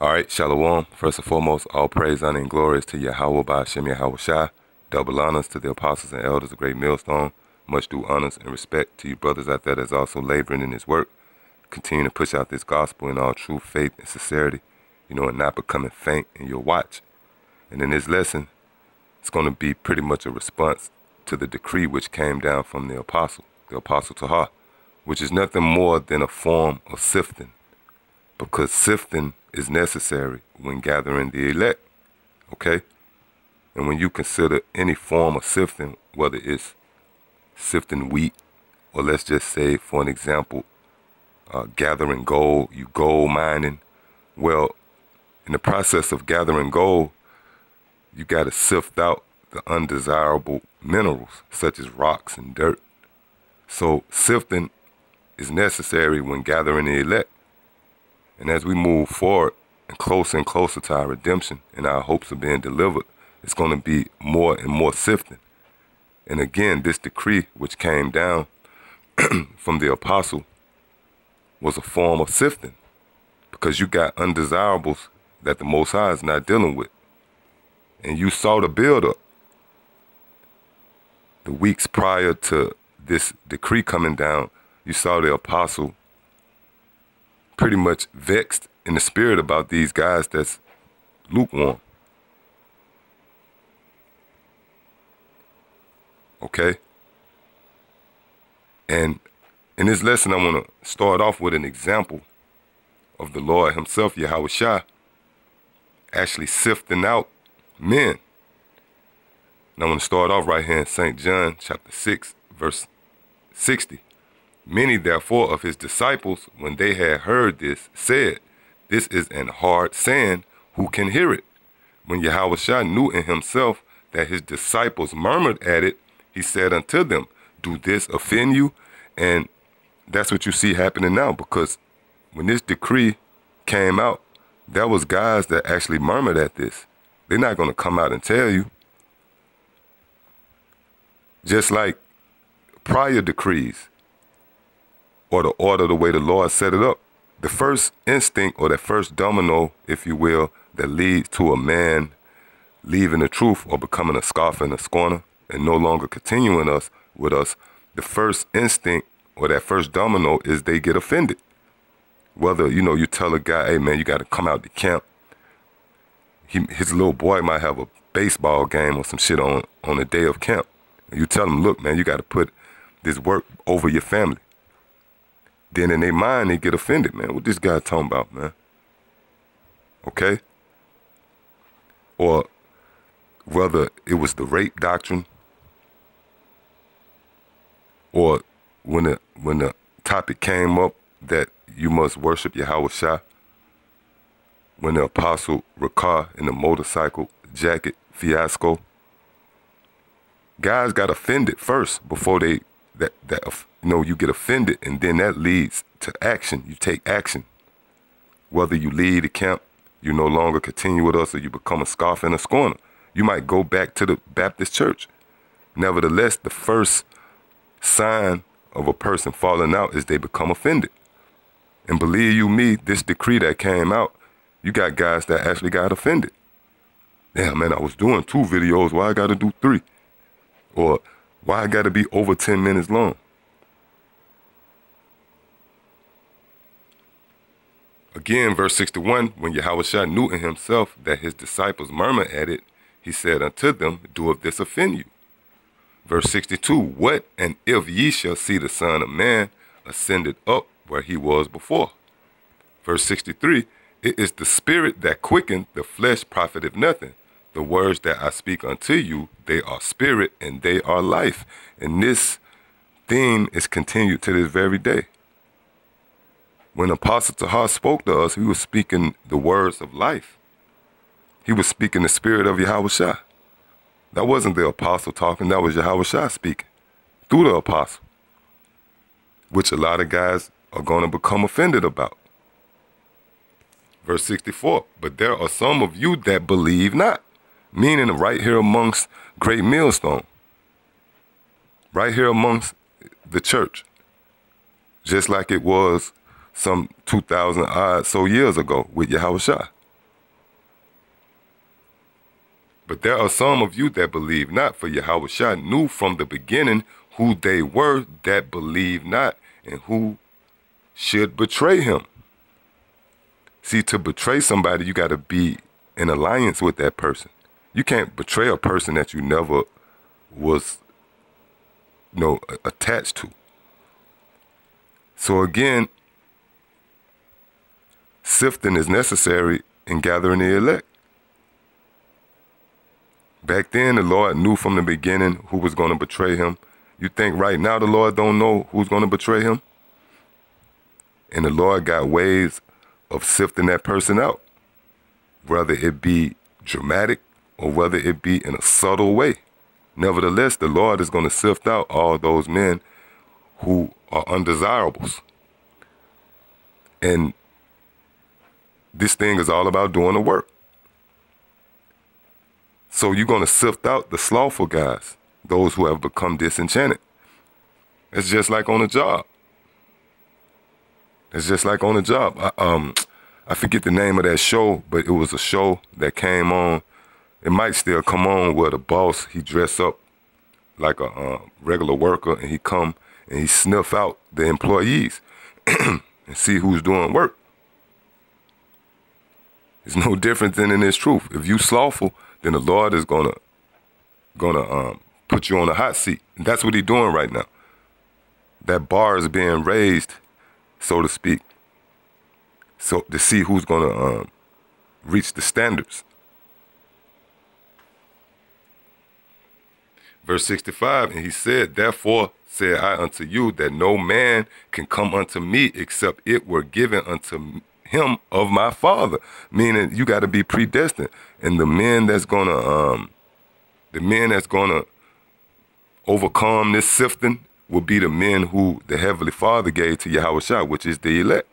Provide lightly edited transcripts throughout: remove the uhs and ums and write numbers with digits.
All right, Shalom. First and foremost, all praise, honor, and glory is to Yahweh by Hashem Yahweh Shai. Double honors to the apostles and elders of Great Millstone. Much due honors and respect to you brothers out there that's also laboring in this work. Continue to push out this gospel in all true faith and sincerity, and not becoming faint in your watch. And in this lesson, it's going to be pretty much a response to the decree which came down from the apostle Tahar, which is nothing more than a form of sifting, because sifting is necessary when gathering the elect, okay? And when you consider any form of sifting, whether it's sifting wheat, or let's just say, for an example, gathering gold, you gold mining. Well, in the process of gathering gold, you got to sift out the undesirable minerals, such as rocks and dirt. So sifting is necessary when gathering the elect. And as we move forward and closer to our redemption and our hopes of being delivered, it's going to be more and more sifting. And again, this decree which came down from the apostle was a form of sifting, because you got undesirables that the Most High is not dealing with. And you saw the buildup. The weeks prior to this decree coming down, you saw the apostle pretty much vexed in the spirit about these guys that's lukewarm. Okay? And in this lesson, I want to start off with an example of the Lord himself, Yahweh Shai, actually sifting out men. And I want to start off right here in St. John chapter 6, verse 60. Many, therefore, of his disciples, when they had heard this, said, "This is an hard saying, who can hear it?" When Yahweh Shai knew in himself that his disciples murmured at it, he said unto them, "Do this offend you?" And that's what you see happening now, because when this decree came out, there was guys that actually murmured at this. They're not going to come out and tell you. Just like prior decrees, or the order, the way the Lord set it up. The first instinct, or that first domino, if you will, that leads to a man leaving the truth or becoming a scoffer and a scorner and no longer continuing with us, the first instinct or that first domino is they get offended. Whether, you tell a guy, "Hey man, you got to come out to camp." His little boy might have a baseball game or some shit on the day of camp. And you tell him, "Look man, you got to put this work over your family." Then in their mind, they get offended, man. What this guy talking about, man? Okay? Or whether it was the rape doctrine, or when the topic came up that you must worship Yahweh Shai, when the apostle Rakah in the motorcycle jacket fiasco, guys got offended first before they you get offended, and then that leads to action. You take action. Whether you leave the camp, you no longer continue with us, or you become a scoffer and a scorner. You might go back to the Baptist church. Nevertheless, the first sign of a person falling out is they become offended. And believe you me, this decree that came out, you got guys that actually got offended. Damn, man, I was doing 2 videos. Why I got to do 3? Or why I got to be over 10 minutes long? Again, verse 61, when Yahweh Shai knew in himself that his disciples murmured at it, he said unto them, "Do if this offend you?" Verse 62, "What and if ye shall see the Son of Man ascended up where he was before?" Verse 63, "It is the spirit that quickened, the flesh profiteth nothing. The words that I speak unto you, they are spirit and they are life." And this theme is continued to this very day. When Apostle Tahar spoke to us, he was speaking the words of life. He was speaking the spirit of Yahweh Shai. That wasn't the apostle talking, that was Yahweh Shai speaking through the apostle, which a lot of guys are going to become offended about. Verse 64, "But there are some of you that believe not," meaning right here amongst Great Millstone, right here amongst the church, just like it was some 2,000 odd so years ago with Yahweh Shai. But there are some of you that believe not, for Yahushua knew from the beginning who they were that believe not and who should betray him. See, to betray somebody, you got to be in alliance with that person. You can't betray a person that you never was, attached to. So again, sifting is necessary in gathering the elect. Back then, the Lord knew from the beginning who was going to betray him. You think right now the Lord don't know who's going to betray him? And the Lord got ways of sifting that person out, whether it be dramatic or whether it be in a subtle way. Nevertheless, the Lord is going to sift out all those men who are undesirables. And this thing is all about doing the work. So you're going to sift out the slothful guys, those who have become disenchanted. It's just like on a job. It's just like on a job. I forget the name of that show, but it was a show that came on. It might still come on where the boss, he dress up like a regular worker and he come and he sniff out the employees and see who's doing work. It's no different than in this truth. If you slothful, then the Lord is gonna put you on a hot seat. And that's what he's doing right now. That bar is being raised, so to speak, so to see who's gonna reach the standards. Verse 65, and he said, therefore said I unto you that no man can come unto me except it were given unto him of my Father. Meaning you got to be predestined. And the men that's gonna overcome this sifting will be the men who the Heavenly Father gave to Yahushua, which is the elect.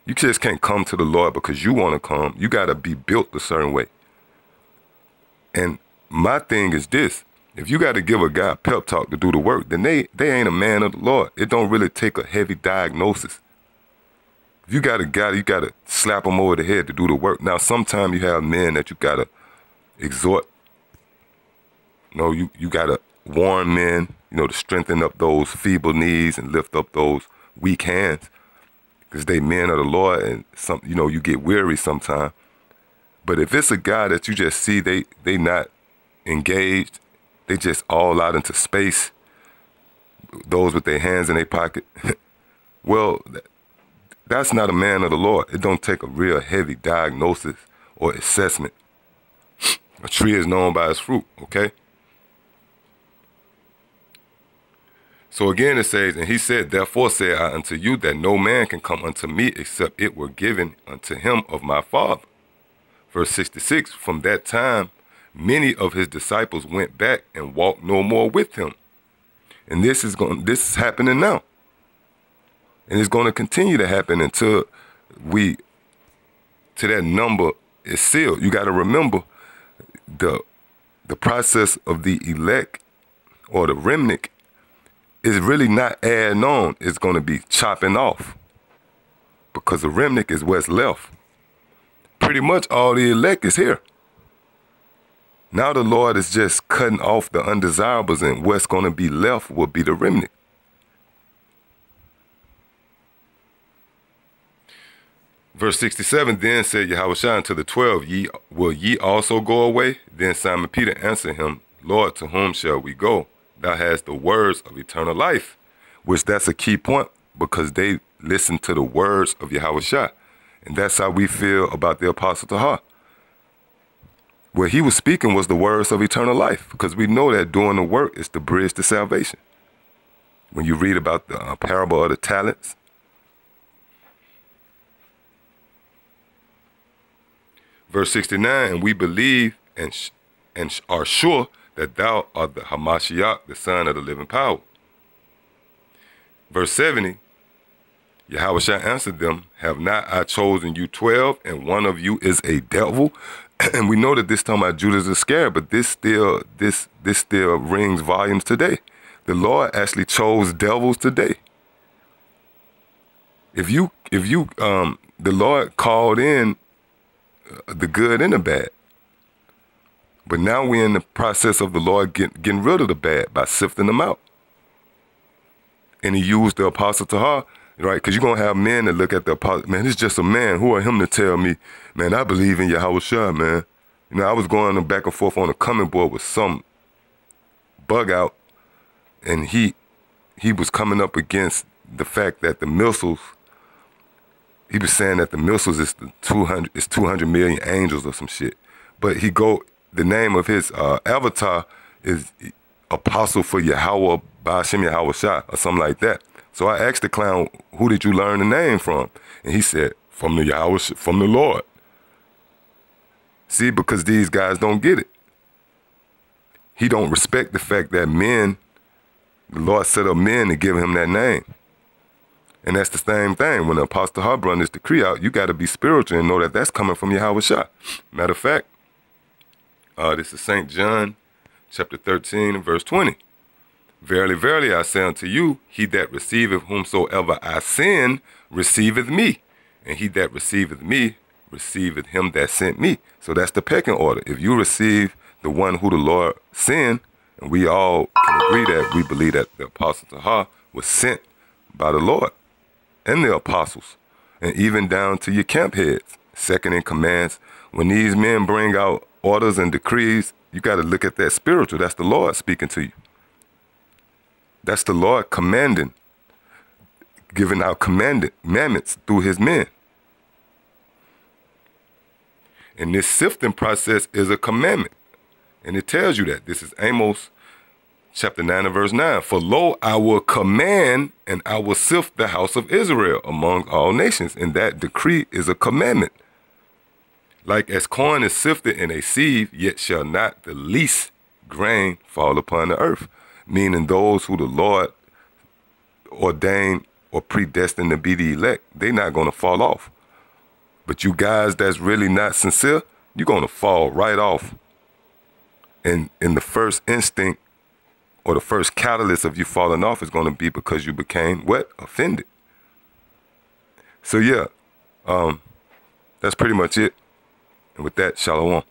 You just can't come to the Lord because you want to come. You got to be built a certain way. And my thing is this: if you got to give a guy a pep talk to do the work, then they ain't a man of the Lord. It don't really take a heavy diagnosis. If you got a guy, you got to slap him over the head to do the work. Now, sometimes you have men that you got to exhort. You got to warn men, to strengthen up those feeble knees and lift up those weak hands, because they men of the Lord, and you get weary sometimes. But if it's a guy that you just see they not engaged, they just all out into space, those with their hands in their pocket, well, that's not a man of the Lord. It don't take a real heavy diagnosis or assessment. A tree is known by its fruit, okay? So again it says, and he said, therefore said I unto you that no man can come unto me except it were given unto him of my Father. Verse 66, from that time many of his disciples went back and walked no more with him. And this is happening now. And it's going to continue to happen until that number is sealed. You got to remember the process of the elect or the remnant is really not adding on. It's going to be chopping off, because the remnant is what's left. Pretty much all the elect is here. Now the Lord is just cutting off the undesirables, and what's going to be left will be the remnant. Verse 67, then said Yahushua unto the 12, will ye also go away? Then Simon Peter answered him, Lord, to whom shall we go? Thou hast the words of eternal life. Which that's a key point, because they listened to the words of Yahushua. And that's how we feel about the Apostle Tahar. What he was speaking was the words of eternal life, because we know that doing the work is the bridge to salvation. When you read about the parable of the talents, verse 69, and we believe and are sure that thou art the Hamashiach, the Son of the living power. Verse 70, Yahushua answered them, have not I chosen you 12, and one of you is a devil? And we know that this time about Judas Iscariot, but this still rings volumes today. The Lord actually chose devils today. The Lord called in the good and the bad. But now we're in the process of the Lord getting rid of the bad by sifting them out. And he used the Apostle Tahar, right? Because you're going to have men that look at the Apostle, man, it's just a man. Who are him to tell me, man, I believe in Yahweh Shah, man. You know, I was going back and forth on a coming board with some bug out, and he was coming up against the fact that the missiles, he was saying that the missiles is 200 million angels or some shit. But the name of his avatar is Apostle for Yahweh Ba'ashem Yahweh Shah or something like that. So I asked the clown, who did you learn the name from? And he said, from the Lord. See, because these guys don't get it. He don't respect the fact that men, the Lord set up men to give him that name. And that's the same thing. When the Apostle Tahar brought this decree out, you got to be spiritual and know that that's coming from Yahweh Shah. Matter of fact, this is St. John chapter 13 and verse 20. Verily, verily, I say unto you, he that receiveth whomsoever I send receiveth me. And he that receiveth me receiveth him that sent me. So that's the pecking order. If you receive the one who the Lord sent, and we all can agree that we believe that the Apostle Tahar was sent by the Lord and the apostles, and even down to your camp heads, second in commands. When these men bring out orders and decrees, you got to look at that spiritual. That's the Lord speaking to you. That's the Lord commanding, giving out commandments through his men. And this sifting process is a commandment. And it tells you that. This is Amos chapter 9 and verse 9. For lo, I will command and I will sift the house of Israel among all nations. And that decree is a commandment. Like as corn is sifted in a sieve, yet shall not the least grain fall upon the earth. Meaning those who the Lord ordained or predestined to be the elect, they're not going to fall off. But you guys that's really not sincere, you're going to fall right off. And in the first instinct or the first catalyst of you falling off is going to be because you became what? Offended. So yeah, that's pretty much it. And with that, shalom.